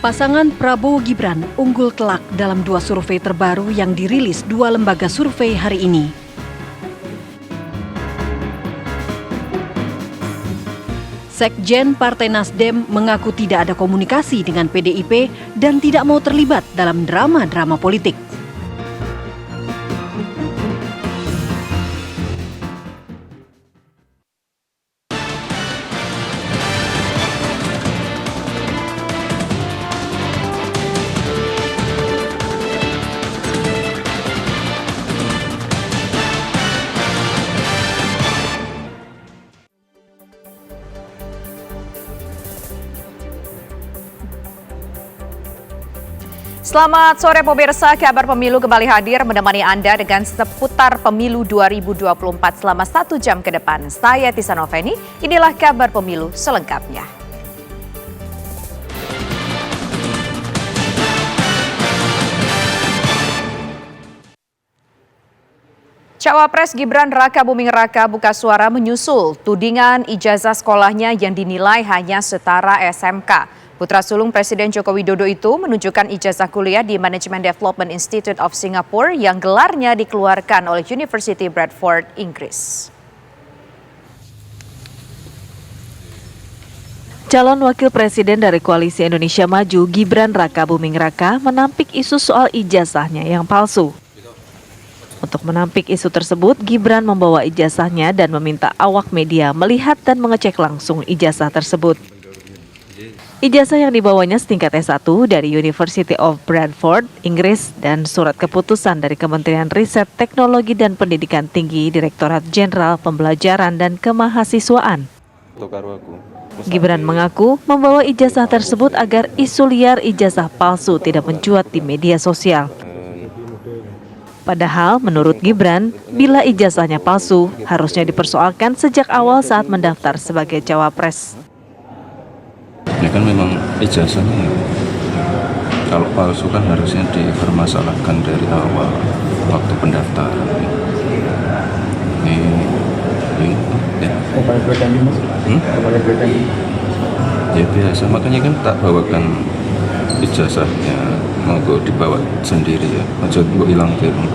Pasangan Prabowo Gibran unggul telak dalam dua survei terbaru yang dirilis dua lembaga survei hari ini. Sekjen Partai Nasdem mengaku tidak ada komunikasi dengan PDIP dan tidak mau terlibat dalam drama-drama politik. Selamat sore pemirsa, kabar pemilu kembali hadir menemani Anda dengan seputar pemilu 2024 selama 1 jam ke depan. Saya Tisa Noveni, inilah kabar pemilu selengkapnya. Cawapres Gibran Raka Buming Raka buka suara menyusul tudingan ijazah sekolahnya yang dinilai hanya setara SMK. Putra sulung Presiden Joko Widodo itu menunjukkan ijazah kuliah di Management Development Institute of Singapore yang gelarnya dikeluarkan oleh University Bradford, Inggris. Calon Wakil Presiden dari Koalisi Indonesia Maju, Gibran Raka Buming Raka, menampik isu soal ijazahnya yang palsu. Untuk menampik isu tersebut, Gibran membawa ijazahnya dan meminta awak media melihat dan mengecek langsung ijazah tersebut. Ijazah yang dibawanya setingkat S1 dari University of Bradford, Inggris, dan surat keputusan dari Kementerian Riset, Teknologi, dan Pendidikan Tinggi Direktorat Jenderal Pembelajaran dan Kemahasiswaan. Gibran mengaku membawa ijazah tersebut agar isu liar ijazah palsu tidak mencuat di media sosial. Padahal menurut Gibran, bila ijazahnya palsu, harusnya dipersoalkan sejak awal saat mendaftar sebagai cawapres. Ini kan memang ijazahnya, kalau palsu kan harusnya dipermasalahkan dari awal waktu pendaftaran. Ini ya. Ya biasa, makanya kan tak bawakan ijazahnya, mau dibawa sendiri ya, aja gue hilang gitu.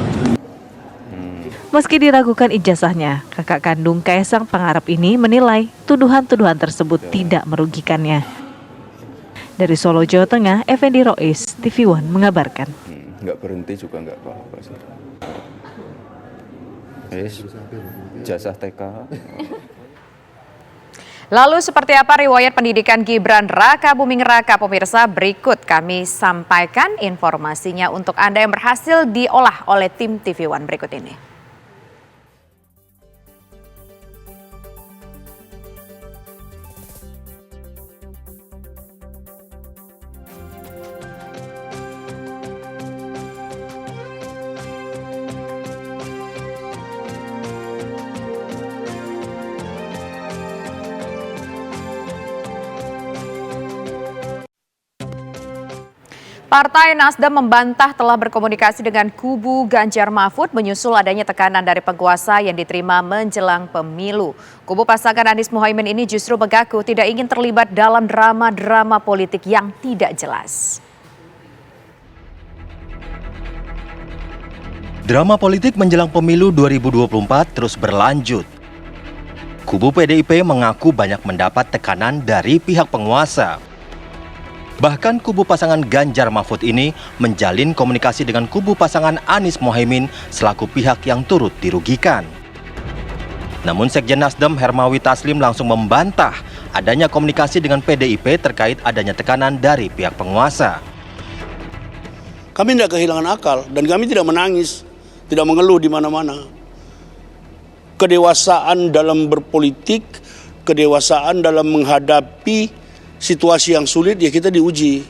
Meski diragukan ijazahnya, kakak kandung Kaisang Pangarep ini menilai tuduhan-tuduhan tersebut tidak merugikannya. Dari Solo, Jawa Tengah, Effendi Rois, TV One mengabarkan. Nggak berhenti juga nggak apa-apa sih. Ijazah TK. Lalu seperti apa riwayat pendidikan Gibran Raka Buming Raka, pemirsa? Berikut kami sampaikan informasinya untuk Anda yang berhasil diolah oleh tim TV One berikut ini. Partai Nasdem membantah telah berkomunikasi dengan kubu Ganjar Mahfud menyusul adanya tekanan dari penguasa yang diterima menjelang pemilu. Kubu pasangan Anies Muhaimin ini justru mengaku tidak ingin terlibat dalam drama-drama politik yang tidak jelas. Drama politik menjelang pemilu 2024 terus berlanjut. Kubu PDIP mengaku banyak mendapat tekanan dari pihak penguasa. Bahkan kubu pasangan Ganjar Mahfud ini menjalin komunikasi dengan kubu pasangan Anies Muhaimin selaku pihak yang turut dirugikan. Namun Sekjen Nasdem Hermawi Taslim langsung membantah adanya komunikasi dengan PDIP terkait adanya tekanan dari pihak penguasa. Kami tidak kehilangan akal dan kami tidak menangis, tidak mengeluh di mana-mana. Kedewasaan dalam berpolitik, kedewasaan dalam menghadapi situasi yang sulit, ya kita diuji.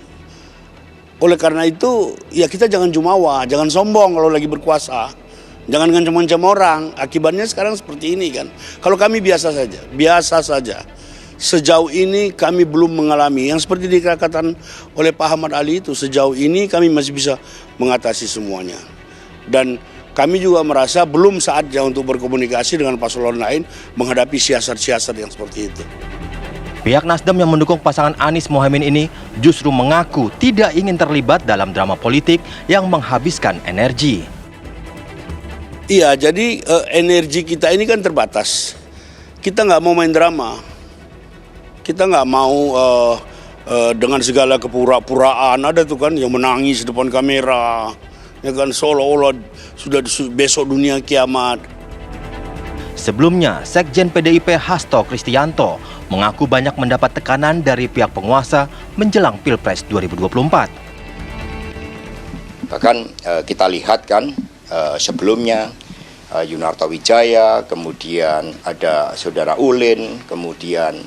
Oleh karena itu, ya kita jangan jumawa, jangan sombong kalau lagi berkuasa. Jangan ngancam-ngancam orang, akibatnya sekarang seperti ini kan. Kalau kami biasa saja. Sejauh ini kami belum mengalami, yang seperti dikatakan oleh Pak Ahmad Ali itu, sejauh ini kami masih bisa mengatasi semuanya. Dan kami juga merasa belum saatnya untuk berkomunikasi dengan paslon lain menghadapi siasat-siasat yang seperti itu. Pihak Nasdem yang mendukung pasangan Anies Mohaimin ini justru mengaku tidak ingin terlibat dalam drama politik yang menghabiskan energi. Iya, jadi energi kita ini kan terbatas. Kita nggak mau main drama. Kita nggak mau dengan segala kepura-puraan. Ada tuh kan yang menangis depan kamera. Ya kan, seolah-olah sudah besok dunia kiamat. Sebelumnya, Sekjen PDIP Hasto Kristianto mengaku banyak mendapat tekanan dari pihak penguasa menjelang Pilpres 2024. Bahkan kita lihat kan sebelumnya Yunarto Wijaya, kemudian ada Saudara Ulin, kemudian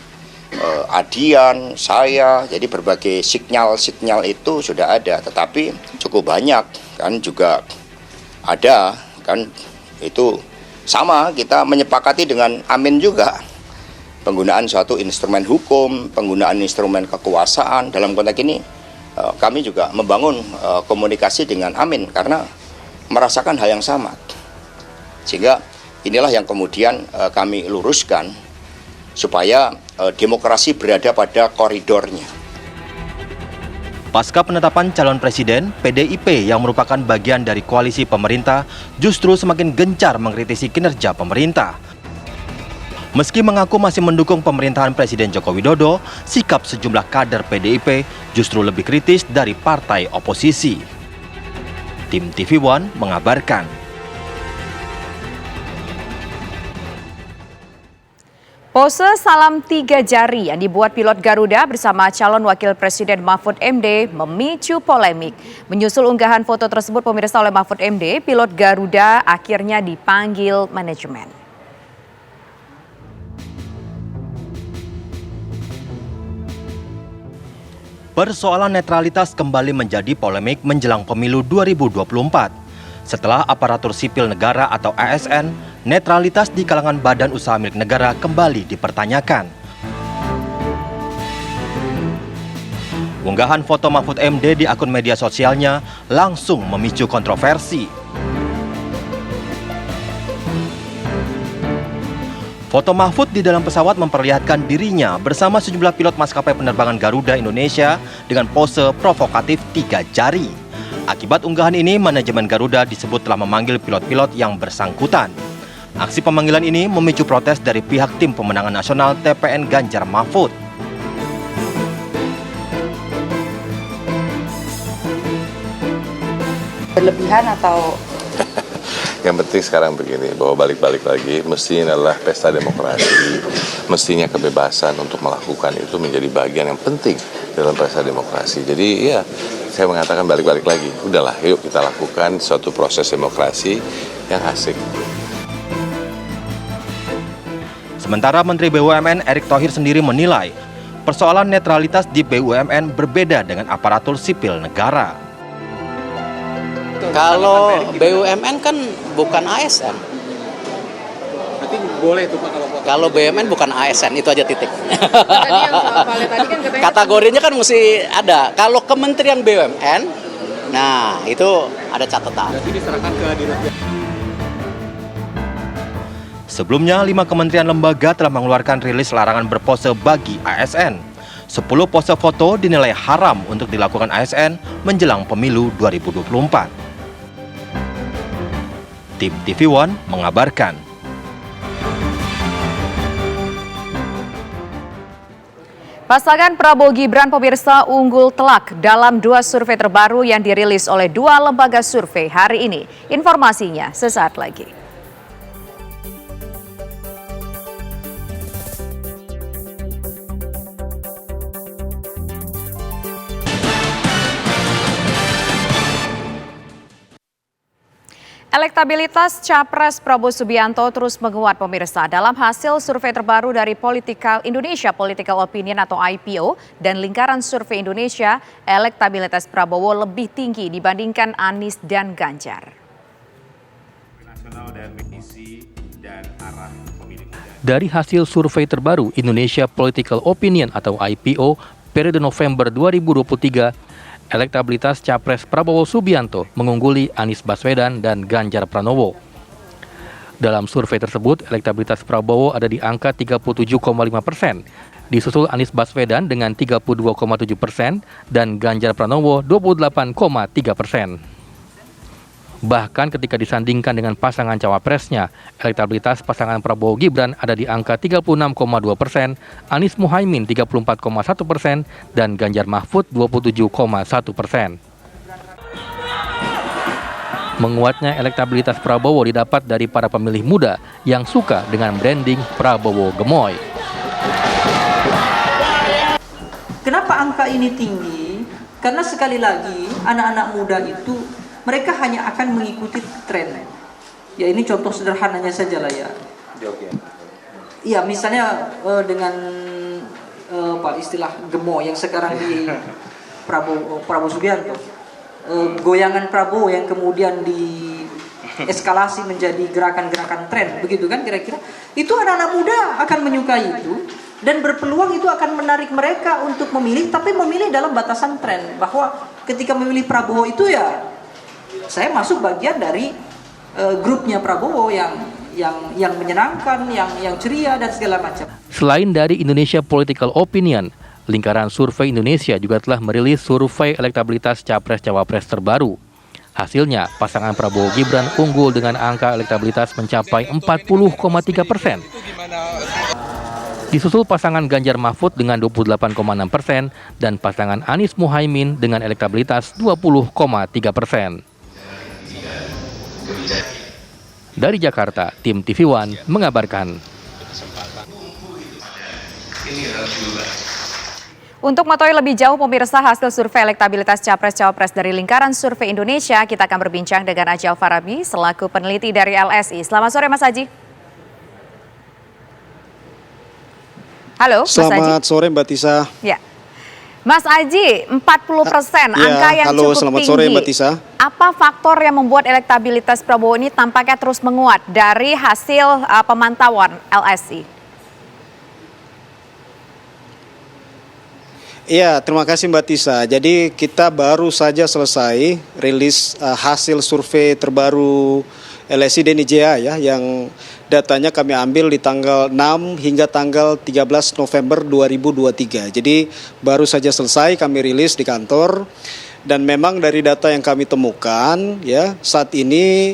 Adian, saya, jadi berbagai sinyal-sinyal itu sudah ada, tetapi cukup banyak kan juga ada kan itu. Sama, kita menyepakati dengan Amin juga. Penggunaan suatu instrumen hukum, penggunaan instrumen kekuasaan. Dalam konteks ini, kami juga membangun komunikasi dengan Amin karena merasakan hal yang sama. Sehingga inilah yang kemudian kami luruskan supaya demokrasi berada pada koridornya. Pasca penetapan calon presiden, PDIP yang merupakan bagian dari koalisi pemerintah justru semakin gencar mengkritisi kinerja pemerintah. Meski mengaku masih mendukung pemerintahan Presiden Joko Widodo, sikap sejumlah kader PDIP justru lebih kritis dari partai oposisi. Tim TV One mengabarkan. Pose salam 3 jari yang dibuat pilot Garuda bersama calon wakil presiden Mahfud MD memicu polemik. Menyusul unggahan foto tersebut pemirsa oleh Mahfud MD, pilot Garuda akhirnya dipanggil manajemen. Persoalan netralitas kembali menjadi polemik menjelang pemilu 2024. Setelah aparatur sipil negara atau ASN, netralitas di kalangan badan usaha milik negara kembali dipertanyakan. Unggahan foto Mahfud MD di akun media sosialnya langsung memicu kontroversi. Foto Mahfud di dalam pesawat memperlihatkan dirinya bersama sejumlah pilot maskapai penerbangan Garuda Indonesia dengan pose provokatif 3 jari. Akibat unggahan ini, manajemen Garuda disebut telah memanggil pilot-pilot yang bersangkutan. Aksi pemanggilan ini memicu protes dari pihak Tim Pemenangan Nasional TPN Ganjar Mahfud. Berlebihan atau? Yang penting sekarang begini, bahwa balik-balik lagi, mestinya adalah pesta demokrasi, mestinya kebebasan untuk melakukan itu menjadi bagian yang penting dalam pesta demokrasi. Jadi ya, saya mengatakan balik-balik lagi, udahlah yuk kita lakukan suatu proses demokrasi yang asik. Sementara Menteri BUMN Erick Thohir sendiri menilai persoalan netralitas di BUMN berbeda dengan aparatur sipil negara. Kalau BUMN kan bukan ASN. Berarti boleh tuh Pak kalau BUMN bukan ASN, itu aja titik. Tadi yang soal Vale tadi kan katanya kategorinya kan mesti ada. Kalau Kementerian BUMN, nah itu ada catatan. Berarti diserahkan ke dinas. Sebelumnya, 5 kementerian lembaga telah mengeluarkan rilis larangan berpose bagi ASN. 10 pose foto dinilai haram untuk dilakukan ASN menjelang pemilu 2024. Tim TV One mengabarkan. Pasangan Prabowo Gibran pemirsa unggul telak dalam 2 survei terbaru yang dirilis oleh 2 lembaga survei hari ini. Informasinya sesaat lagi. Elektabilitas Capres Prabowo Subianto terus menguat pemirsa dalam hasil survei terbaru dari Indonesia Political Opinion atau IPO dan Lingkaran Survei Indonesia, elektabilitas Prabowo lebih tinggi dibandingkan Anies dan Ganjar. Dari hasil survei terbaru Indonesia Political Opinion atau IPO periode November 2023, elektabilitas Capres Prabowo Subianto mengungguli Anies Baswedan dan Ganjar Pranowo. Dalam survei tersebut, elektabilitas Prabowo ada di angka 37,5%, Disusul Anies Baswedan dengan 32,7% dan Ganjar Pranowo 28,3%. Bahkan ketika disandingkan dengan pasangan cawapresnya, elektabilitas pasangan Prabowo Gibran ada di angka 36,2%, Anies Muhaimin 34,1%, dan Ganjar Mahfud 27,1%. Menguatnya elektabilitas Prabowo didapat dari para pemilih muda yang suka dengan branding Prabowo Gemoy. Kenapa angka ini tinggi? Karena sekali lagi anak-anak muda itu mereka hanya akan mengikuti tren. Ya ini contoh sederhananya saja lah ya. Iya misalnya dengan istilah Gemoy yang sekarang di Prabowo Subianto. Goyangan Prabowo yang kemudian dieskalasi menjadi gerakan-gerakan tren, begitu kan kira-kira? Itu anak-anak muda akan menyukai itu dan berpeluang itu akan menarik mereka untuk memilih, tapi memilih dalam batasan tren. Bahwa ketika memilih Prabowo itu ya saya masuk bagian dari grupnya Prabowo yang menyenangkan, yang ceria dan segala macam. Selain dari Indonesia Political Opinion, Lingkaran Survei Indonesia juga telah merilis survei elektabilitas Capres-Cawapres terbaru. Hasilnya, pasangan Prabowo Gibran unggul dengan angka elektabilitas mencapai 40,3%. Disusul pasangan Ganjar Mahfud dengan 28,6% dan pasangan Anies Muhaimin dengan elektabilitas 20,3%. Dari Jakarta, tim TV One mengabarkan. Untuk mengetahui lebih jauh pemirsa hasil survei elektabilitas Capres-Cawapres dari Lingkaran Survei Indonesia, kita akan berbincang dengan Aji Alfarabi selaku peneliti dari LSI. Selamat sore Mas Aji. Halo Mas Aji. Selamat sore Mbak Tisa. Ya. Mas Aji, 40% angka yang halo, cukup selamat tinggi. sore Mbak Tisa. Apa faktor yang membuat elektabilitas Prabowo ini tampaknya terus menguat dari hasil pemantauan LSI? Iya, terima kasih Mbak Tisa. Jadi kita baru saja selesai rilis hasil survei terbaru LSI dan IJA ya, yang datanya kami ambil di tanggal 6 hingga tanggal 13 November 2023. Jadi baru saja selesai kami rilis di kantor. Dan memang dari data yang kami temukan ya, saat ini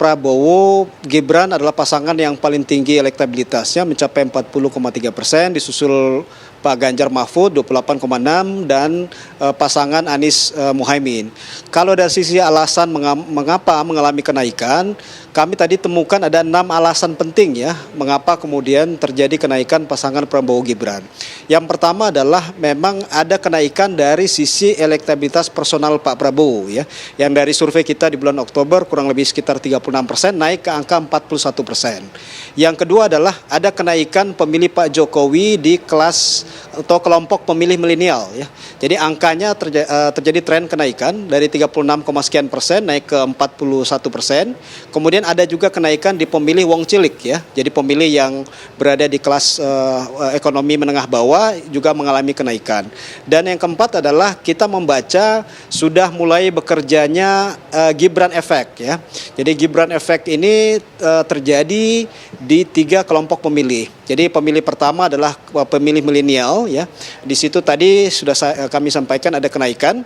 Prabowo Gibran adalah pasangan yang paling tinggi elektabilitasnya mencapai 40,3%, disusul Pak Ganjar Mahfud 28,6 dan pasangan Anies Muhaimin. Kalau dari sisi alasan mengapa mengalami kenaikan, kami tadi temukan ada 6 alasan penting ya mengapa kemudian terjadi kenaikan pasangan Prabowo Gibran. Yang pertama adalah memang ada kenaikan dari sisi elektabilitas personal Pak Prabowo ya, yang dari survei kita di bulan Oktober kurang lebih sekitar 36% naik ke angka 41%. Yang kedua adalah ada kenaikan pemilih Pak Jokowi di kelas atau kelompok pemilih milenial ya. Jadi angkanya terjadi tren kenaikan dari 36,sekian% naik ke 41%. Kemudian ada juga kenaikan di pemilih wong cilik ya. Jadi pemilih yang berada di kelas ekonomi menengah bawah juga mengalami kenaikan. Dan yang keempat adalah kita membaca sudah mulai bekerjanya Gibran Effect ya. Jadi Gibran Effect ini terjadi di 3 kelompok pemilih. Jadi pemilih pertama adalah pemilih milenial ya. Di situ tadi sudah kami sampaikan ada kenaikan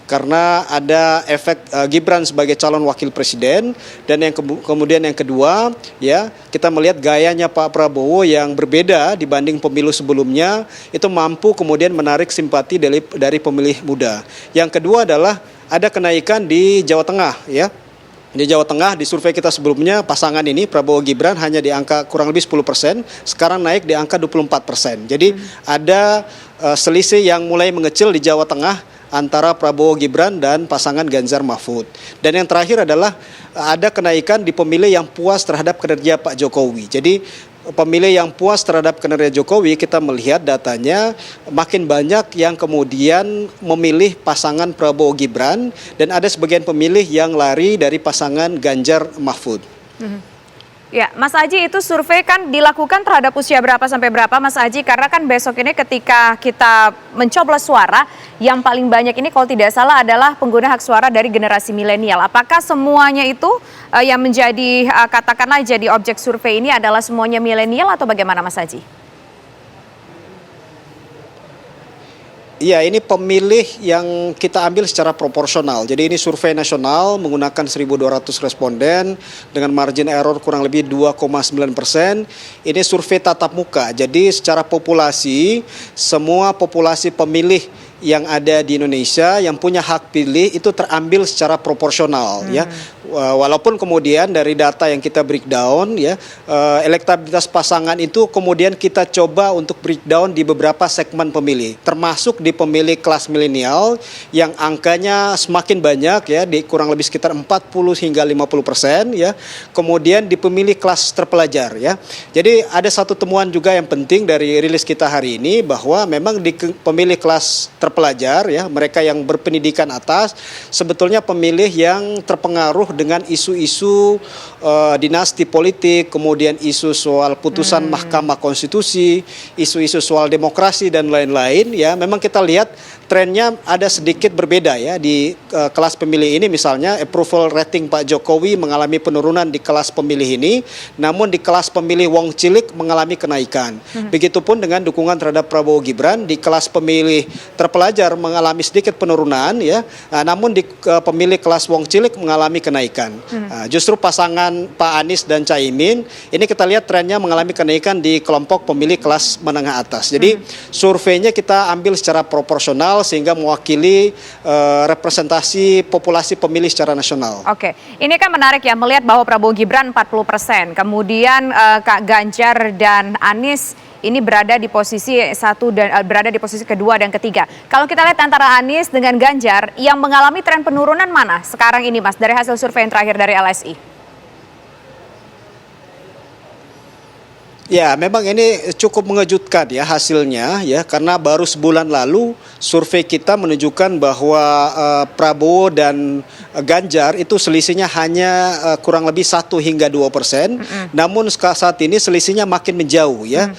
karena ada efek Gibran sebagai calon wakil presiden. Dan yang kemudian yang kedua ya, kita melihat gayanya Pak Prabowo yang berbeda dibanding pemilu sebelumnya, itu mampu kemudian menarik simpati dari pemilih muda. Yang kedua adalah ada kenaikan di Jawa Tengah ya. Di Jawa Tengah di survei kita sebelumnya pasangan ini Prabowo Gibran hanya di angka kurang lebih 10%, sekarang naik di angka 24%. Jadi ada selisih yang mulai mengecil di Jawa Tengah antara Prabowo Gibran dan pasangan Ganjar Mahfud. Dan yang terakhir adalah ada kenaikan di pemilih yang puas terhadap kinerja Pak Jokowi. Jadi pemilih yang puas terhadap kinerja Jokowi, kita melihat datanya makin banyak yang kemudian memilih pasangan Prabowo Gibran dan ada sebagian pemilih yang lari dari pasangan Ganjar Mahfud. Ya, Mas Aji, itu survei kan dilakukan terhadap usia berapa sampai berapa, Mas Aji? Karena kan besok ini ketika kita mencoblos suara, yang paling banyak ini kalau tidak salah adalah pengguna hak suara dari generasi milenial. Apakah semuanya itu yang menjadi katakanlah jadi objek survei ini adalah semuanya milenial atau bagaimana, Mas Aji? Iya, ini pemilih yang kita ambil secara proporsional. Jadi ini survei nasional menggunakan 1.200 responden dengan margin error kurang lebih 2,9%. Ini survei tatap muka. Jadi secara populasi, semua populasi pemilih yang ada di Indonesia yang punya hak pilih itu terambil secara proporsional ya. Walaupun kemudian dari data yang kita breakdown ya, elektabilitas pasangan itu kemudian kita coba untuk breakdown di beberapa segmen pemilih, termasuk di pemilih kelas milenial yang angkanya semakin banyak ya, di kurang lebih sekitar 40 hingga 50% ya. Kemudian di pemilih kelas terpelajar ya. Jadi ada satu temuan juga yang penting dari rilis kita hari ini, bahwa memang di pemilih kelas terpelajar ya, mereka yang berpendidikan atas, sebetulnya pemilih yang terpengaruh dengan isu-isu dinasti politik, kemudian isu soal putusan Mahkamah Konstitusi, isu-isu soal demokrasi dan lain-lain ya. Memang kita lihat trennya ada sedikit berbeda ya di kelas pemilih ini. Misalnya approval rating Pak Jokowi mengalami penurunan di kelas pemilih ini, namun di kelas pemilih Wong Cilik mengalami kenaikan. Begitupun dengan dukungan terhadap Prabowo Gibran di kelas pemilih terpelajar mengalami sedikit penurunan ya, namun di pemilih kelas Wong Cilik mengalami kenaikan. Justru pasangan Pak Anies dan Caimin ini kita lihat trennya mengalami kenaikan di kelompok pemilih kelas menengah atas. Jadi surveinya kita ambil secara proporsional sehingga mewakili representasi populasi pemilih secara nasional. Oke, ini kan menarik ya melihat bahwa Prabowo Gibran 40%, kemudian Kak Ganjar dan Anies ini berada di posisi satu dan berada di posisi kedua dan ketiga. Kalau kita lihat antara Anies dengan Ganjar, yang mengalami tren penurunan mana sekarang ini, Mas, dari hasil survei yang terakhir dari LSI? Ya, memang ini cukup mengejutkan ya hasilnya ya, karena baru sebulan lalu survei kita menunjukkan bahwa Prabowo dan Ganjar itu selisihnya hanya kurang lebih 1 hingga 2%. Namun saat ini selisihnya makin menjauh ya.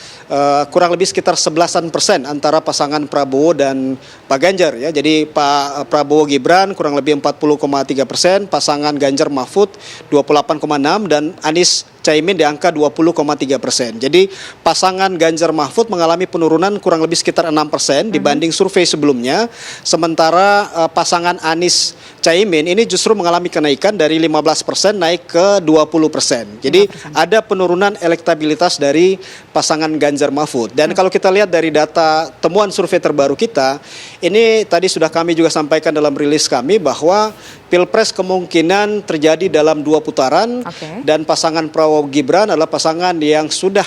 Kurang lebih sekitar 11% antara pasangan Prabowo dan Pak Ganjar ya. Jadi Pak Prabowo Gibran kurang lebih 40,3%, pasangan Ganjar Mahfud 28,6%, dan Anies Caimin di angka 20,3%. Jadi pasangan Ganjar Mahfud mengalami penurunan kurang lebih sekitar 6% dibanding survei sebelumnya. Sementara pasangan Anies Caimin ini justru mengalami kenaikan dari 15% naik ke 20%. Jadi ada penurunan elektabilitas dari pasangan Ganjar Mahfud. Dan kalau kita lihat dari data temuan survei terbaru kita, ini tadi sudah kami juga sampaikan dalam rilis kami bahwa Pilpres kemungkinan terjadi dalam 2 putaran, dan pasangan Prabowo Gibran adalah pasangan yang sudah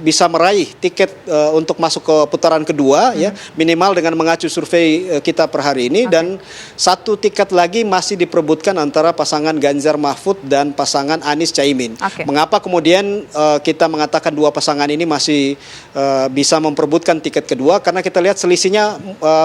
bisa meraih tiket untuk masuk ke putaran kedua ya, minimal dengan mengacu survei kita per hari ini, dan 1 tiket lagi masih diperebutkan antara pasangan Ganjar Mahfud dan pasangan Anies Caimin. Mengapa kemudian kita mengatakan 2 pasangan ini masih bisa memperebutkan tiket kedua? Karena kita lihat selisihnya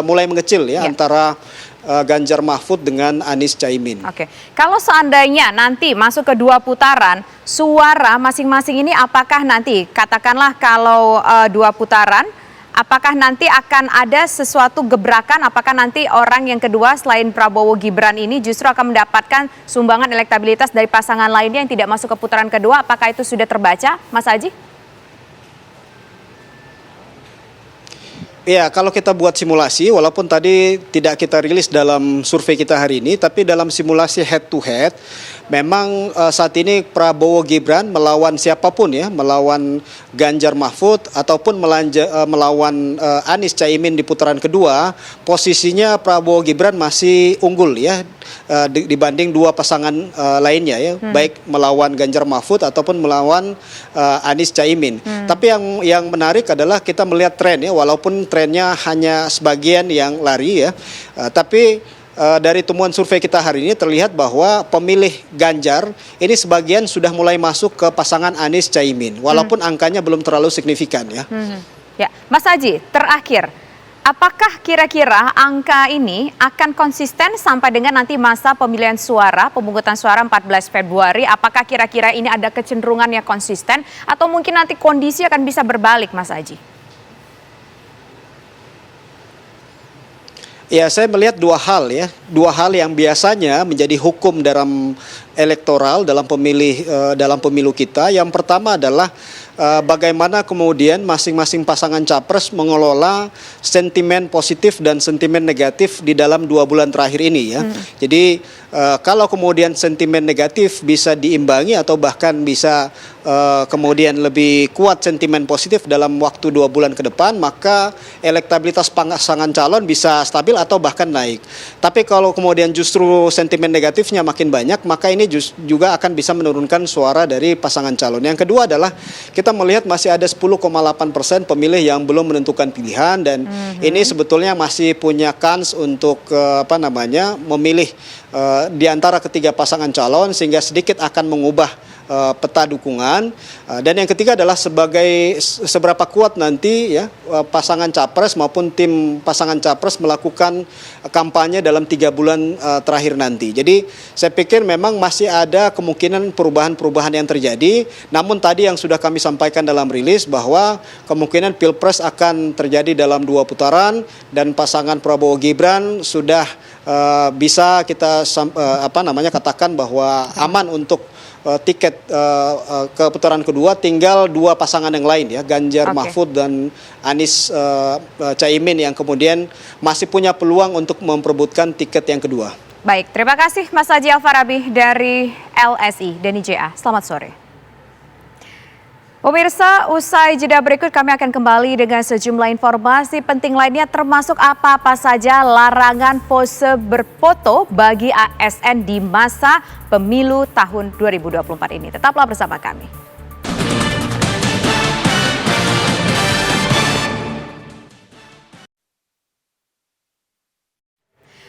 mulai mengecil ya, antara Ganjar Mahfud dengan Anies Caimin. Oke, kalau seandainya nanti masuk ke 2 putaran, suara masing-masing ini apakah nanti, katakanlah kalau 2 putaran, apakah nanti akan ada sesuatu gebrakan, apakah nanti orang yang kedua selain Prabowo Gibran ini justru akan mendapatkan sumbangan elektabilitas dari pasangan lainnya yang tidak masuk ke putaran kedua, apakah itu sudah terbaca, Mas Aji? Ya, kalau kita buat simulasi, walaupun tadi tidak kita rilis dalam survei kita hari ini, tapi dalam simulasi head to head, memang saat ini Prabowo Gibran melawan siapapun ya, melawan Ganjar Mahfud ataupun melawan Anies Caimin di putaran kedua, posisinya Prabowo Gibran masih unggul ya dibanding 2 pasangan lainnya ya, baik melawan Ganjar Mahfud ataupun melawan Anies Caimin. Tapi yang menarik adalah kita melihat tren ya, walaupun trennya hanya sebagian yang lari ya, tapi dari temuan survei kita hari ini terlihat bahwa pemilih Ganjar ini sebagian sudah mulai masuk ke pasangan Anies Caimin, walaupun angkanya belum terlalu signifikan ya. Ya, Mas Aji, terakhir, apakah kira-kira angka ini akan konsisten sampai dengan nanti masa pemilihan suara, pemungutan suara 14 Februari? Apakah kira-kira ini ada kecenderungan yang konsisten atau mungkin nanti kondisi akan bisa berbalik, Mas Aji? Ya, saya melihat 2 hal ya, 2 hal yang biasanya menjadi hukum dalam elektoral dalam pemilu kita. Yang pertama adalah bagaimana kemudian masing-masing pasangan capres mengelola sentimen positif dan sentimen negatif di dalam 2 bulan terakhir ini ya. Jadi kalau kemudian sentimen negatif bisa diimbangi atau bahkan bisa kemudian lebih kuat sentimen positif dalam waktu 2 bulan ke depan, maka elektabilitas pasangan calon bisa stabil atau bahkan naik. Tapi kalau kemudian justru sentimen negatifnya makin banyak, maka ini juga akan bisa menurunkan suara dari pasangan calon. Yang kedua adalah kita melihat masih ada 10,8% pemilih yang belum menentukan pilihan, dan ini sebetulnya masih punya kans untuk memilih di antara ketiga pasangan calon, sehingga sedikit akan mengubah peta dukungan. Dan yang ketiga adalah seberapa kuat nanti ya pasangan capres maupun tim pasangan capres melakukan kampanye dalam 3 bulan terakhir nanti. Jadi saya pikir memang masih ada kemungkinan perubahan-perubahan yang terjadi. Namun tadi yang sudah kami sampaikan dalam rilis bahwa kemungkinan Pilpres akan terjadi dalam 2 putaran, dan pasangan Prabowo Gibran sudah bisa kita katakan bahwa aman untuk tiket ke putaran kedua. Tinggal 2 pasangan yang lain ya, Ganjar Mahfud dan Anies Caimin, yang kemudian masih punya peluang untuk memperebutkan tiket yang kedua. Baik, terima kasih Mas Haji Alfarabi dari LSI Deni JA. Selamat sore. Pemirsa, usai jeda berikut kami akan kembali dengan sejumlah informasi penting lainnya, termasuk apa-apa saja larangan pose berfoto bagi ASN di masa pemilu tahun 2024 ini. Tetaplah bersama kami.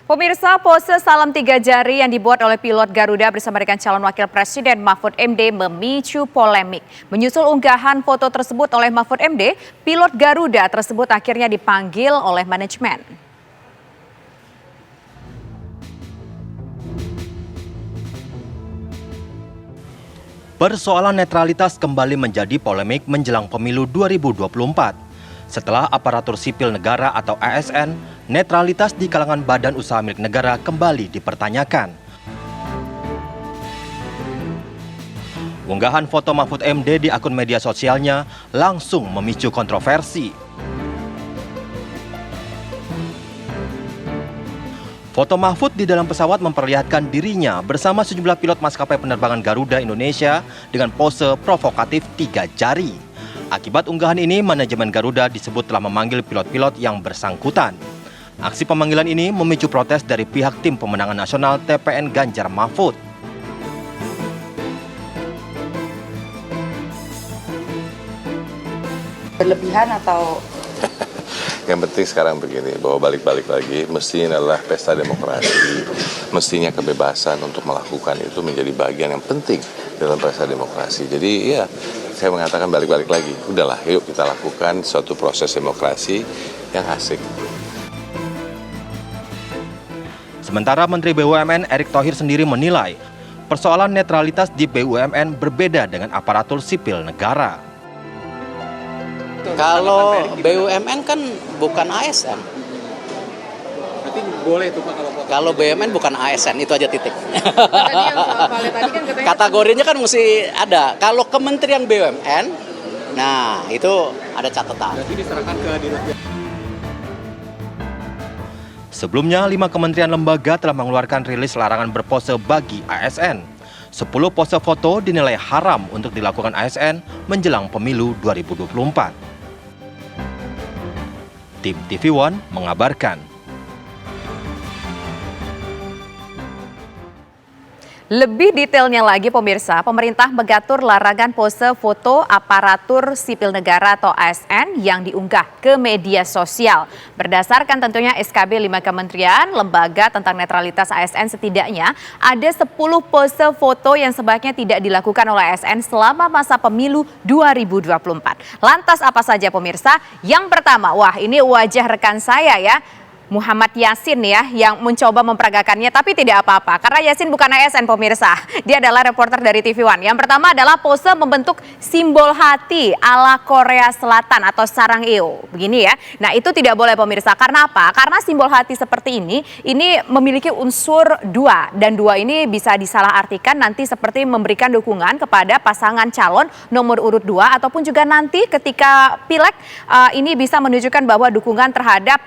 Pemirsa, pose salam 3 jari yang dibuat oleh pilot Garuda bersama dengan calon wakil presiden Mahfud MD memicu polemik. Menyusul unggahan foto tersebut oleh Mahfud MD, pilot Garuda tersebut akhirnya dipanggil oleh manajemen. Persoalan netralitas kembali menjadi polemik menjelang pemilu 2024. Setelah aparatur sipil negara atau ASN, netralitas di kalangan badan usaha milik negara kembali dipertanyakan. Unggahan foto Mahfud MD di akun media sosialnya langsung memicu kontroversi. Foto Mahfud di dalam pesawat memperlihatkan dirinya bersama sejumlah pilot maskapai penerbangan Garuda Indonesia dengan pose provokatif 3 jari. Akibat unggahan ini, manajemen Garuda disebut telah memanggil pilot-pilot yang bersangkutan. Aksi pemanggilan ini memicu protes dari pihak tim pemenangan nasional TPN Ganjar Mahfud. Berlebihan atau Yang penting sekarang begini, bahwa balik-balik lagi, mestinya adalah pesta demokrasi, mestinya kebebasan untuk melakukan itu menjadi bagian yang penting dalam pesta demokrasi. Jadi ya, saya mengatakan balik-balik lagi, udahlah yuk kita lakukan suatu proses demokrasi yang asik. Sementara Menteri BUMN Erick Thohir sendiri menilai persoalan netralitas di BUMN berbeda dengan aparatur sipil negara. Kalau BUMN kan bukan ASN. Berarti boleh itu Pak Kalau BUMN bukan ASN, itu aja titik. tadi yang soal Vale tadi kan katanya Kategorinya kan mesti ada. Kalau Kementerian BUMN, nah itu ada catatan. berarti diserahkan ke Dinas. Sebelumnya, 5 kementerian lembaga telah mengeluarkan rilis larangan berpose bagi ASN. 10 pose foto dinilai haram untuk dilakukan ASN menjelang pemilu 2024. Tim TV One mengabarkan. Lebih detailnya lagi pemirsa, pemerintah mengatur larangan pose foto aparatur sipil negara atau ASN yang diunggah ke media sosial. Berdasarkan tentunya SKB 5 kementerian, lembaga tentang netralitas ASN setidaknya ada 10 pose foto yang sebaiknya tidak dilakukan oleh ASN selama masa pemilu 2024. Lantas apa saja pemirsa? Yang pertama, wah ini wajah rekan saya ya. Muhammad Yasin ya yang mencoba memperagakannya, tapi tidak apa-apa karena Yasin bukan ASN pemirsa. Dia adalah reporter dari TV One. Yang pertama adalah pose membentuk simbol hati ala Korea Selatan atau sarangeo. Begini ya. Nah, itu tidak boleh pemirsa. Karena apa? Karena simbol hati seperti ini memiliki unsur dua, dan dua ini bisa disalahartikan nanti seperti memberikan dukungan kepada pasangan calon nomor urut 2 ataupun juga nanti ketika pileg ini bisa menunjukkan bahwa dukungan terhadap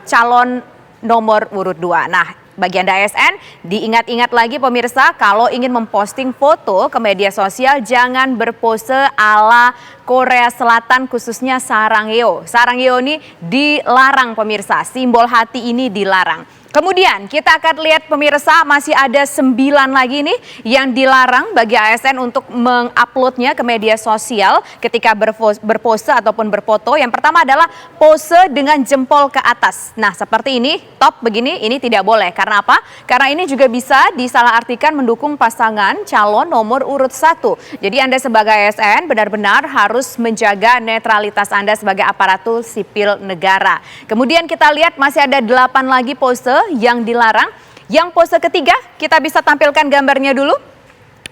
calon nomor urut 2. Nah, bagi Anda ASN, diingat-ingat lagi pemirsa, kalau ingin memposting foto ke media sosial jangan berpose ala Korea Selatan khususnya sarangeo. Sarangeo ini dilarang pemirsa, simbol hati ini dilarang. Kemudian kita akan lihat pemirsa masih ada 9 lagi nih yang dilarang bagi ASN untuk menguploadnya ke media sosial ketika berpose ataupun berfoto. Yang pertama adalah pose dengan jempol ke atas. Nah, seperti ini, top begini, ini tidak boleh. Karena apa? Karena ini juga bisa disalahartikan mendukung pasangan calon nomor urut 1. Jadi Anda sebagai ASN benar-benar harus menjaga netralitas Anda sebagai aparatur sipil negara. Kemudian kita lihat masih ada 8 lagi pose yang dilarang. Yang pose ketiga kita bisa tampilkan gambarnya dulu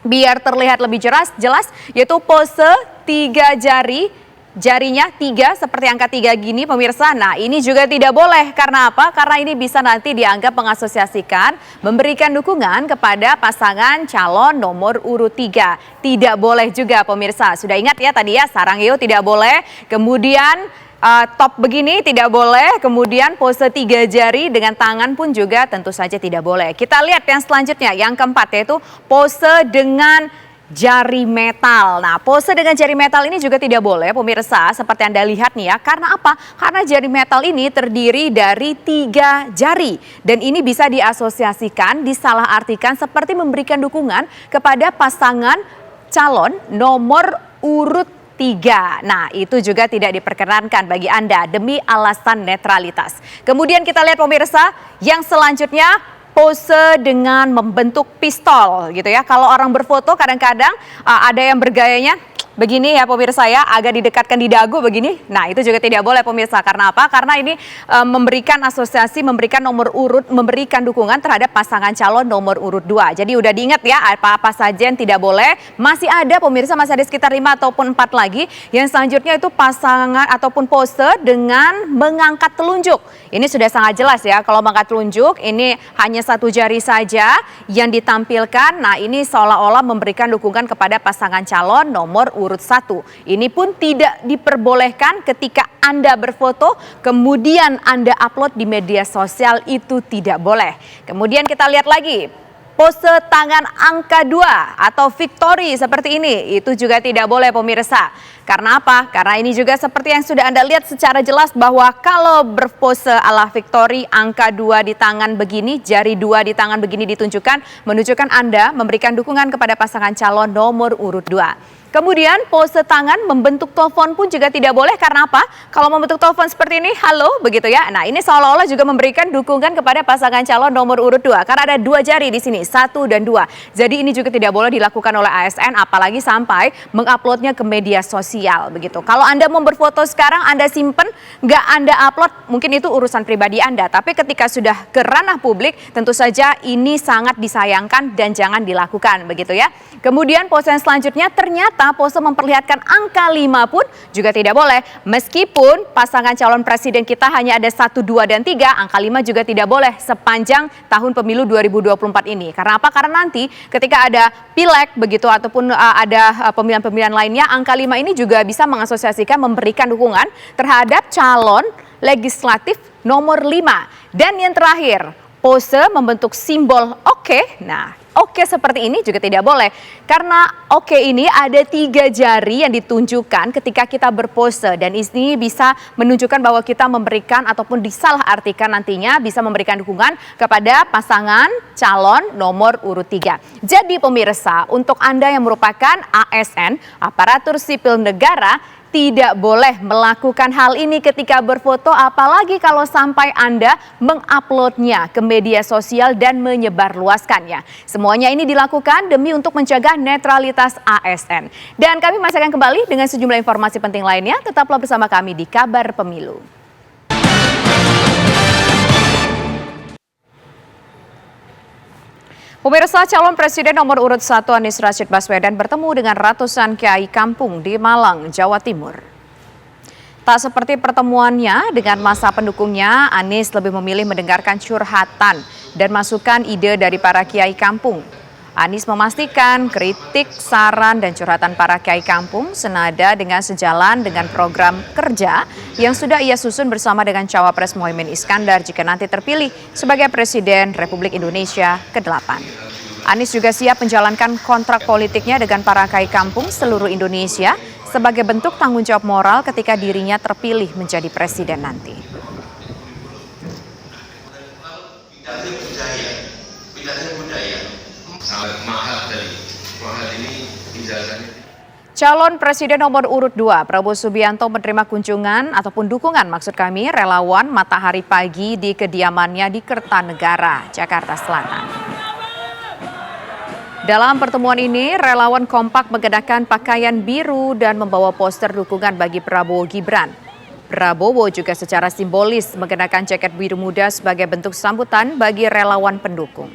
biar terlihat lebih jelas, yaitu pose 3 jari, jarinya 3 seperti angka 3 gini pemirsa. Nah, ini juga tidak boleh. Karena apa? Karena ini bisa nanti dianggap mengasosiasikan memberikan dukungan kepada pasangan calon nomor urut 3. Tidak boleh juga pemirsa. Sudah ingat ya tadi ya, sarangeo tidak boleh. Kemudian top begini tidak boleh, kemudian pose 3 jari dengan tangan pun juga tentu saja tidak boleh. Kita lihat yang selanjutnya, yang keempat yaitu pose dengan jari metal. Nah, pose dengan jari metal ini juga tidak boleh pemirsa, seperti Anda lihat nih ya. Karena apa? Karena jari metal ini terdiri dari 3 jari. Dan ini bisa diasosiasikan, disalahartikan seperti memberikan dukungan kepada pasangan calon nomor urut 3. Nah, itu juga tidak diperkenankan bagi Anda demi alasan netralitas. Kemudian kita lihat pemirsa yang selanjutnya pose dengan membentuk pistol gitu ya. Kalau orang berfoto kadang-kadang ada yang bergayanya begini ya pemirsa ya, agak didekatkan di dagu begini. Nah, itu juga tidak boleh pemirsa. Karena apa? Karena ini memberikan asosiasi, memberikan nomor urut, memberikan dukungan terhadap pasangan calon nomor urut 2. Jadi udah diingat ya, apa-apa saja yang tidak boleh. Masih ada pemirsa, masih ada sekitar 5 ataupun 4 lagi. Yang selanjutnya itu pasangan ataupun pose dengan mengangkat telunjuk. Ini sudah sangat jelas ya, kalau mengangkat telunjuk ini hanya 1 jari saja yang ditampilkan. Nah, ini seolah-olah memberikan dukungan kepada pasangan calon nomor urut 1. Ini pun tidak diperbolehkan ketika Anda berfoto, kemudian Anda upload di media sosial, itu tidak boleh. Kemudian kita lihat lagi, pose tangan angka 2 atau victory seperti ini, itu juga tidak boleh pemirsa. Karena apa? Karena ini juga seperti yang sudah Anda lihat secara jelas bahwa kalau berpose ala victory, angka 2 di tangan begini, jari 2 di tangan begini ditunjukkan, menunjukkan Anda memberikan dukungan kepada pasangan calon nomor urut 2. Kemudian pose tangan membentuk telepon pun juga tidak boleh. Karena apa? Kalau membentuk telepon seperti ini, halo begitu ya. Nah, ini seolah-olah juga memberikan dukungan kepada pasangan calon nomor urut 2. Karena ada 2 jari di sini, 1 dan 2. Jadi ini juga tidak boleh dilakukan oleh ASN, apalagi sampai menguploadnya ke media sosial begitu. Kalau Anda mau berfoto sekarang, Anda simpen, nggak Anda upload, mungkin itu urusan pribadi Anda. Tapi ketika sudah ke ranah publik, tentu saja ini sangat disayangkan dan jangan dilakukan begitu ya. Kemudian pose yang selanjutnya ternyata pose memperlihatkan angka 5 pun juga tidak boleh. Meskipun pasangan calon presiden kita hanya ada 1, 2, dan 3, angka 5 juga tidak boleh sepanjang tahun pemilu 2024 ini. Karena apa? Karena nanti ketika ada pileg begitu ataupun ada pemilihan-pemilihan lainnya, angka 5 ini juga bisa mengasosiasikan memberikan dukungan terhadap calon legislatif nomor 5. Dan yang terakhir, pose membentuk simbol oke. Nah, oke seperti ini juga tidak boleh. Karena oke ini ada 3 jari yang ditunjukkan ketika kita berpose. Dan ini bisa menunjukkan bahwa kita memberikan ataupun disalahartikan nantinya bisa memberikan dukungan kepada pasangan calon nomor urut 3. Jadi pemirsa, untuk Anda yang merupakan ASN, aparatur sipil negara, tidak boleh melakukan hal ini ketika berfoto, apalagi kalau sampai Anda menguploadnya ke media sosial dan menyebarluaskannya. Semuanya ini dilakukan demi untuk menjaga netralitas ASN. Dan kami masih akan kembali dengan sejumlah informasi penting lainnya. Tetaplah bersama kami di Kabar Pemilu. Pemirsa, calon Presiden nomor urut 1 Anies Rashid Baswedan bertemu dengan ratusan kiai kampung di Malang, Jawa Timur. Tak seperti pertemuannya dengan masa pendukungnya, Anies lebih memilih mendengarkan curhatan dan masukan ide dari para kiai kampung. Anies memastikan kritik, saran, dan curhatan para kiai kampung senada dengan sejalan dengan program kerja yang sudah ia susun bersama dengan Cawapres Muhaimin Iskandar jika nanti terpilih sebagai Presiden Republik Indonesia ke-8. Anies juga siap menjalankan kontrak politiknya dengan para kiai kampung seluruh Indonesia sebagai bentuk tanggung jawab moral ketika dirinya terpilih menjadi presiden nanti. Calon Presiden nomor urut 2 Prabowo Subianto menerima kunjungan ataupun dukungan maksud kami relawan Matahari Pagi di kediamannya di Kertanegara, Jakarta Selatan. Dalam pertemuan ini, relawan kompak mengenakan pakaian biru dan membawa poster dukungan bagi Prabowo Gibran. Prabowo juga secara simbolis mengenakan jaket biru muda sebagai bentuk sambutan bagi relawan pendukung.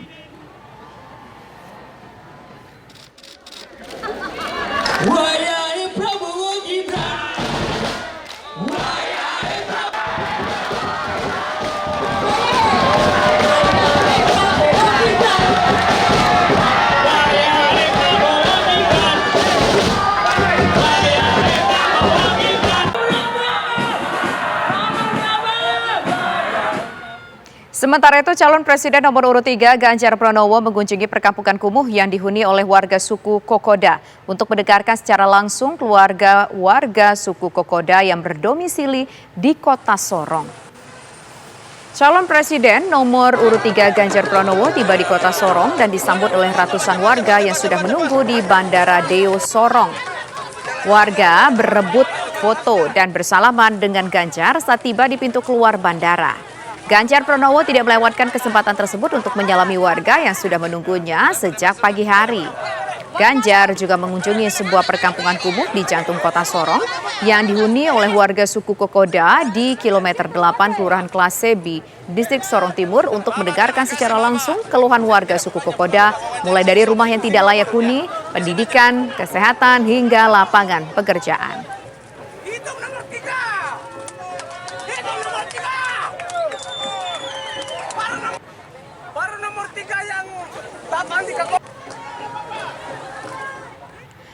Sementara itu, calon Presiden nomor urut 3 Ganjar Pranowo mengunjungi perkampungan kumuh yang dihuni oleh warga suku Kokoda untuk mendengarkan secara langsung keluarga warga suku Kokoda yang berdomisili di Kota Sorong. Calon Presiden nomor urut 3 Ganjar Pranowo tiba di Kota Sorong dan disambut oleh ratusan warga yang sudah menunggu di Bandara Deo Sorong. Warga berebut foto dan bersalaman dengan Ganjar saat tiba di pintu keluar bandara. Ganjar Pranowo tidak melewatkan kesempatan tersebut untuk menyalami warga yang sudah menunggunya sejak pagi hari. Ganjar juga mengunjungi sebuah perkampungan kumuh di jantung Kota Sorong yang dihuni oleh warga suku Kokoda di kilometer 8 Kelurahan Klasebi, Distrik Sorong Timur untuk mendengarkan secara langsung keluhan warga suku Kokoda mulai dari rumah yang tidak layak huni, pendidikan, kesehatan, hingga lapangan pekerjaan.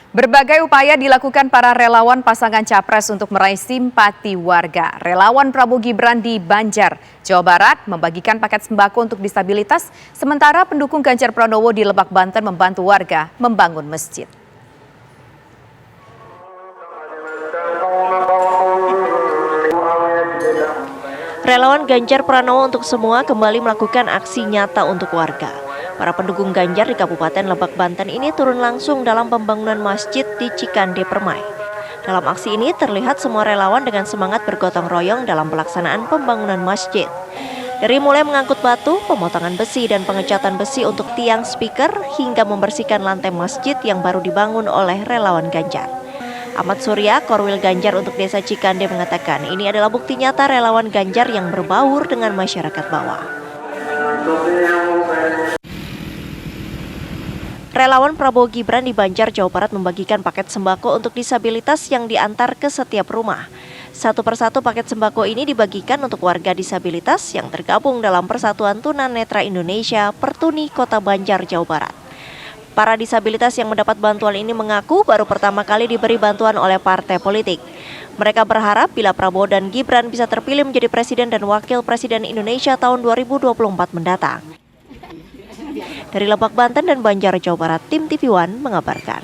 Berbagai upaya dilakukan para relawan pasangan capres untuk meraih simpati warga. Relawan Prabowo Gibran di Banjar, Jawa Barat membagikan paket sembako untuk disabilitas, sementara pendukung Ganjar Pranowo di Lebak, Banten membantu warga membangun masjid. Relawan Ganjar Pranowo untuk semua kembali melakukan aksi nyata untuk warga. Para pendukung Ganjar di Kabupaten Lebak, Banten ini turun langsung dalam pembangunan masjid di Cikande Permai. Dalam aksi ini terlihat semua relawan dengan semangat bergotong royong dalam pelaksanaan pembangunan masjid. Dari mulai mengangkut batu, pemotongan besi, dan pengecatan besi untuk tiang speaker hingga membersihkan lantai masjid yang baru dibangun oleh relawan Ganjar. Ahmad Surya, Korwil Ganjar untuk Desa Cikande mengatakan ini adalah bukti nyata relawan Ganjar yang berbaur dengan masyarakat bawah. Relawan Prabowo Gibran di Banjar, Jawa Barat membagikan paket sembako untuk disabilitas yang diantar ke setiap rumah. Satu persatu paket sembako ini dibagikan untuk warga disabilitas yang tergabung dalam Persatuan Tunanetra Indonesia Pertuni Kota Banjar, Jawa Barat. Para disabilitas yang mendapat bantuan ini mengaku baru pertama kali diberi bantuan oleh partai politik. Mereka berharap bila Prabowo dan Gibran bisa terpilih menjadi Presiden dan Wakil Presiden Indonesia tahun 2024 mendatang. Dari Lebak, Banten dan Banjar, Jawa Barat, tim TV One mengabarkan.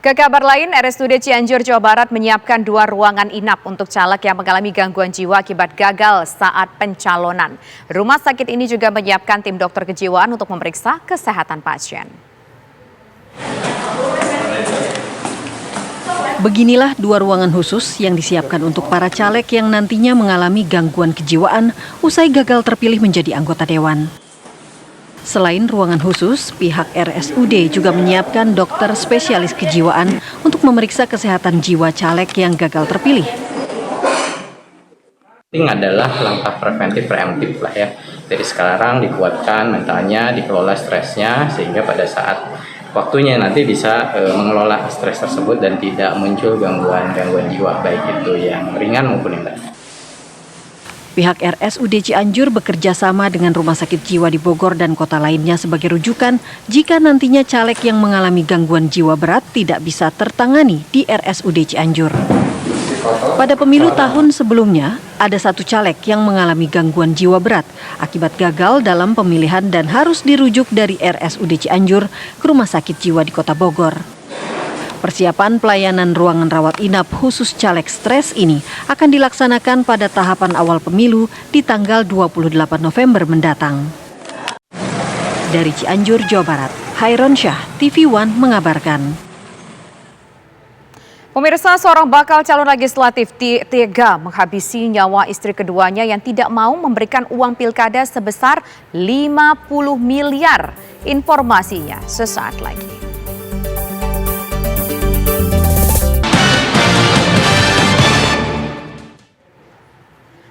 Ke kabar lain, RSUD Cianjur, Jawa Barat menyiapkan 2 ruangan inap untuk caleg yang mengalami gangguan jiwa akibat gagal saat pencalonan. Rumah sakit ini juga menyiapkan tim dokter kejiwaan untuk memeriksa kesehatan pasien. Beginilah 2 ruangan khusus yang disiapkan untuk para caleg yang nantinya mengalami gangguan kejiwaan usai gagal terpilih menjadi anggota dewan. Selain ruangan khusus, pihak RSUD juga menyiapkan dokter spesialis kejiwaan untuk memeriksa kesehatan jiwa caleg yang gagal terpilih. Penting adalah langkah preventif preemptif lah ya. Dari sekarang dikuatkan mentalnya, dikelola stresnya sehingga pada saat waktunya nanti bisa mengelola stres tersebut dan tidak muncul gangguan jiwa baik itu yang ringan maupun yang berat. Pihak RSUD Cianjur bekerja sama dengan rumah sakit jiwa di Bogor dan kota lainnya sebagai rujukan jika nantinya caleg yang mengalami gangguan jiwa berat tidak bisa tertangani di RSUD Cianjur. Pada pemilu tahun sebelumnya, ada satu caleg yang mengalami gangguan jiwa berat akibat gagal dalam pemilihan dan harus dirujuk dari RSUD Cianjur ke Rumah Sakit Jiwa di Kota Bogor. Persiapan pelayanan ruangan rawat inap khusus caleg stres ini akan dilaksanakan pada tahapan awal pemilu di tanggal 28 November mendatang. Dari Cianjur, Jawa Barat, Hairon Syah, TV One mengabarkan. Pemirsa, seorang bakal calon legislatif tega menghabisi nyawa istri keduanya yang tidak mau memberikan uang pilkada sebesar 50 miliar. Informasinya sesaat lagi.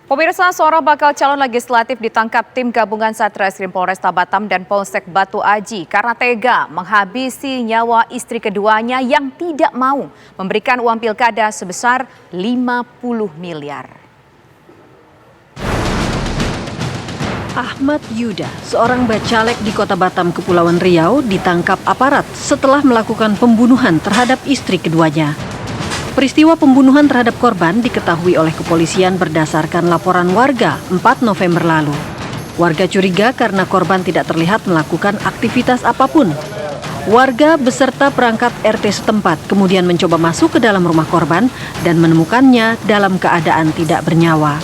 Pemirsa, seorang bakal calon legislatif ditangkap tim gabungan Satreskrim Polresta Batam dan Polsek Batu Aji karena tega menghabisi nyawa istri keduanya yang tidak mau memberikan uang pilkada sebesar 50 miliar. Ahmad Yuda, seorang bacalek di Kota Batam, Kepulauan Riau, ditangkap aparat setelah melakukan pembunuhan terhadap istri keduanya. Peristiwa pembunuhan terhadap korban diketahui oleh kepolisian berdasarkan laporan warga 4 November lalu. Warga curiga karena korban tidak terlihat melakukan aktivitas apapun. Warga beserta perangkat RT setempat kemudian mencoba masuk ke dalam rumah korban dan menemukannya dalam keadaan tidak bernyawa.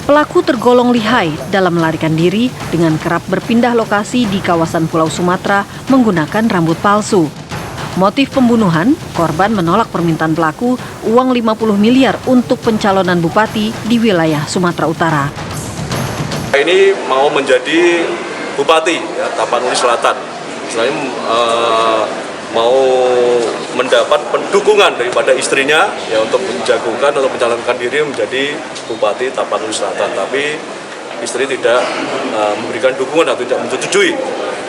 Pelaku tergolong lihai dalam melarikan diri dengan kerap berpindah lokasi di kawasan Pulau Sumatera menggunakan rambut palsu. Motif pembunuhan, korban menolak permintaan pelaku uang 50 miliar untuk pencalonan bupati di wilayah Sumatera Utara. Ini mau menjadi bupati ya, Tapanuli Selatan. Selain mau mendapat pendukungan daripada istrinya ya untuk menjagokan atau mencalonkan diri menjadi bupati Tapanuli Selatan. Tapi istri tidak memberikan dukungan atau tidak menyetujui.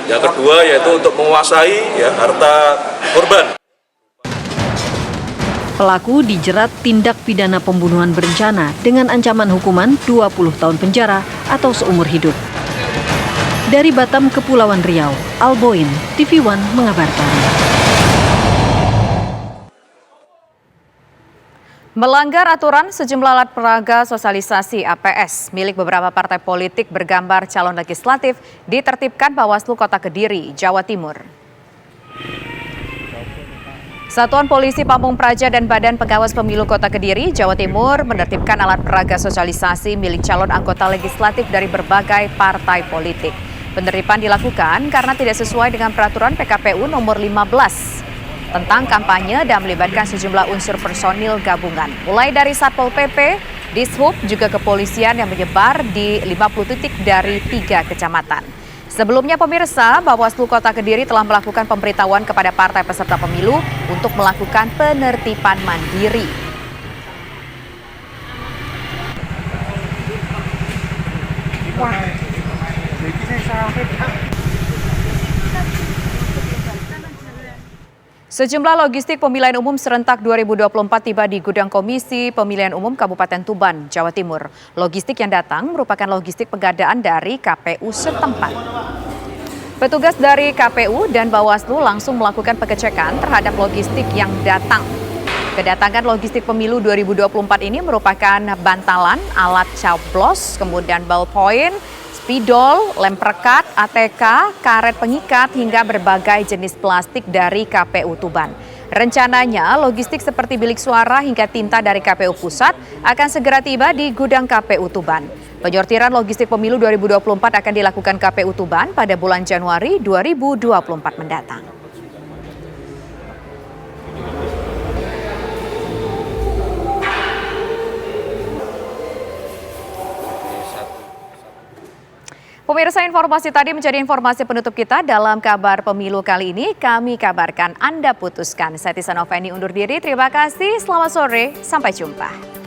Yang kedua yaitu untuk menguasai ya, harta korban. Pelaku dijerat tindak pidana pembunuhan berencana dengan ancaman hukuman 20 tahun penjara atau seumur hidup. Dari Batam, Kepulauan Riau, Alboin, TV One mengabarkan. Melanggar aturan sejumlah alat peraga sosialisasi APS milik beberapa partai politik bergambar calon legislatif ditertibkan Bawaslu Kota Kediri, Jawa Timur. Satuan Polisi Pamung Praja dan Badan Pengawas Pemilu Kota Kediri, Jawa Timur menertibkan alat peraga sosialisasi milik calon anggota legislatif dari berbagai partai politik. Penertiban dilakukan karena tidak sesuai dengan peraturan PKPU nomor 15 tentang kampanye dan melibatkan sejumlah unsur personil gabungan. Mulai dari Satpol PP, Dishub, juga kepolisian yang menyebar di 50 titik dari 3 kecamatan. Sebelumnya pemirsa, Bawaslu Kota Kediri telah melakukan pemberitahuan kepada partai peserta pemilu untuk melakukan penertiban mandiri. Sejumlah logistik pemilihan umum serentak 2024 tiba di gudang Komisi Pemilihan Umum Kabupaten Tuban, Jawa Timur. Logistik yang datang merupakan logistik pengadaan dari KPU setempat. Petugas dari KPU dan Bawaslu langsung melakukan pengecekan terhadap logistik yang datang. Kedatangan logistik pemilu 2024 ini merupakan bantalan, alat coblos, kemudian ballpoint, spidol, lem perekat, ATK, karet pengikat, hingga berbagai jenis plastik dari KPU Tuban. Rencananya, logistik seperti bilik suara hingga tinta dari KPU Pusat akan segera tiba di gudang KPU Tuban. Penyortiran logistik pemilu 2024 akan dilakukan KPU Tuban pada bulan Januari 2024 mendatang. Pemirsa, informasi tadi menjadi informasi penutup kita dalam kabar pemilu kali ini. Kami kabarkan Anda putuskan. Saya Tisa Noveni undur diri. Terima kasih. Selamat sore. Sampai jumpa.